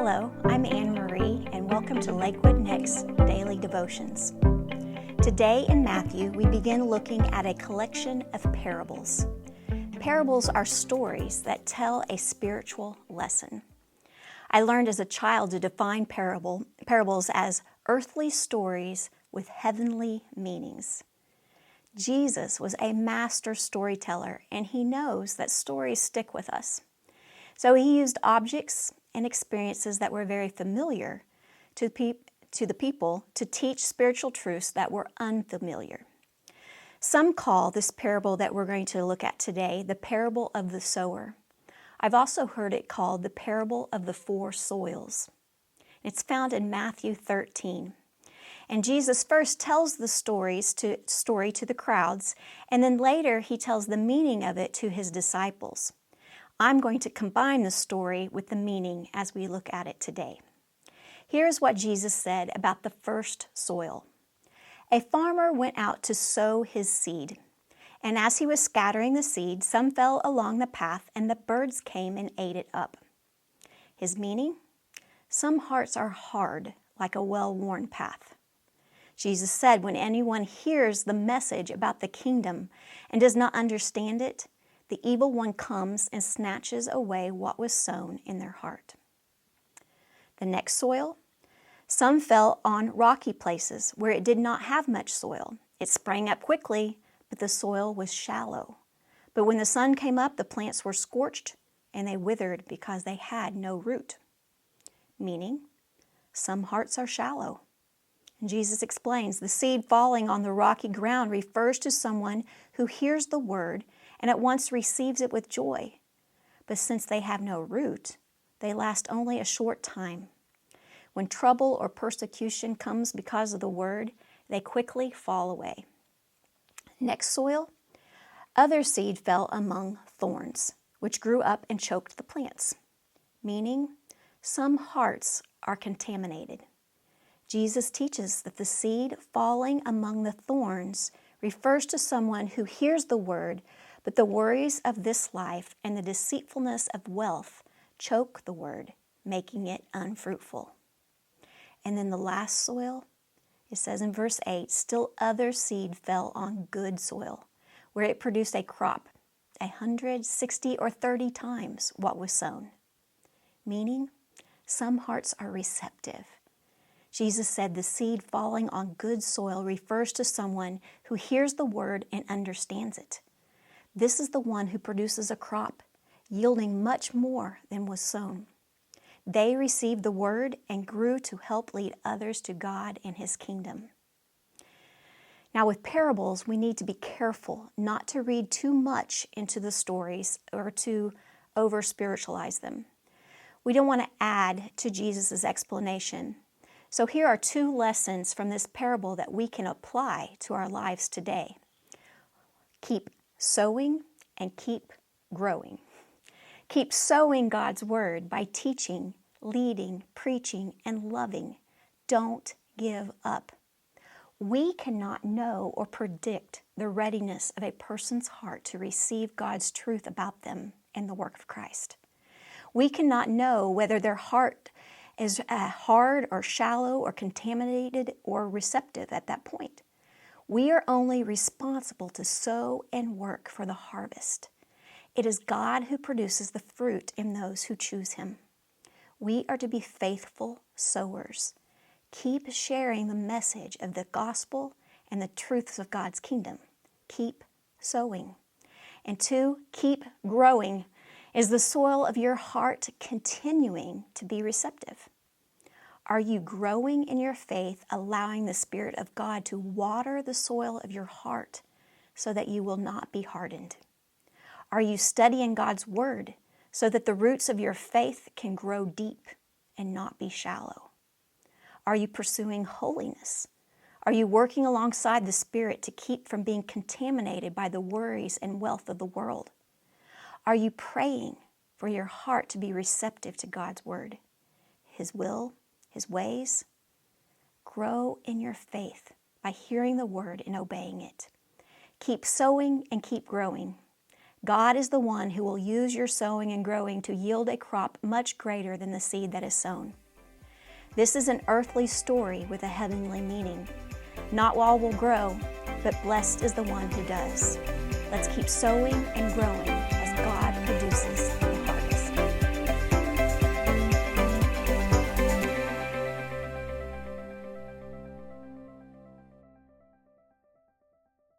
Hello, I'm Anne Marie, and welcome to Lakewood Next Daily Devotions. Today in Matthew, we begin looking at a collection of parables. Parables are stories that tell a spiritual lesson. I learned as a child to define parables as earthly stories with heavenly meanings. Jesus was a master storyteller, and he knows that stories stick with us. So he used objects and experiences that were very familiar to the people to teach spiritual truths that were unfamiliar. Some call this parable that we're going to look at today the parable of the sower. I've also heard it called the parable of the four soils. It's found in Matthew 13. And Jesus first tells the story to the crowds, and then later he tells the meaning of it to his disciples. I'm going to combine the story with the meaning as we look at it today. Here's what Jesus said about the first soil. A farmer went out to sow his seed, and as he was scattering the seed, some fell along the path, and the birds came and ate it up. His meaning? Some hearts are hard, like a well-worn path. Jesus said, when anyone hears the message about the kingdom and does not understand it, the evil one comes and snatches away what was sown in their heart. The next soil? Some fell on rocky places where it did not have much soil. It sprang up quickly, but the soil was shallow. But when the sun came up, the plants were scorched and they withered because they had no root. Meaning, some hearts are shallow. And Jesus explains, the seed falling on the rocky ground refers to someone who hears the word and at once receives it with joy. But since they have no root, they last only a short time. When trouble or persecution comes because of the word, they quickly fall away. Next soil, other seed fell among thorns, which grew up and choked the plants. Meaning, some hearts are contaminated. Jesus teaches that the seed falling among the thorns refers to someone who hears the word, but the worries of this life and the deceitfulness of wealth choke the word, making it unfruitful. And then the last soil, it says in verse 8, still other seed fell on good soil, where it produced a crop 160 or 30 times what was sown. Meaning, some hearts are receptive. Jesus said the seed falling on good soil refers to someone who hears the word and understands it. This is the one who produces a crop, yielding much more than was sown. They received the word and grew to help lead others to God and His kingdom. Now with parables, we need to be careful not to read too much into the stories or to over-spiritualize them. We don't want to add to Jesus' explanation. So here are two lessons from this parable that we can apply to our lives today. Keep sowing and keep growing. Keep sowing God's word by teaching, leading, preaching, and loving. Don't give up. We cannot know or predict the readiness of a person's heart to receive God's truth about them and the work of Christ. We cannot know whether their heart is hard or shallow or contaminated or receptive at that point. We are only responsible to sow and work for the harvest. It is God who produces the fruit in those who choose Him. We are to be faithful sowers. Keep sharing the message of the gospel and the truths of God's kingdom. Keep sowing. And two, keep growing. Is the soil of your heart continuing to be receptive? Are you growing in your faith, allowing the Spirit of God to water the soil of your heart so that you will not be hardened? Are you studying God's Word so that the roots of your faith can grow deep and not be shallow? Are you pursuing holiness? Are you working alongside the Spirit to keep from being contaminated by the worries and wealth of the world? Are you praying for your heart to be receptive to God's Word, His will, His ways? Grow in your faith by hearing the word and obeying it. Keep sowing and keep growing. God is the one who will use your sowing and growing to yield a crop much greater than the seed that is sown. This is an earthly story with a heavenly meaning. Not all will grow, but blessed is the one who does. Let's keep sowing and growing as God produces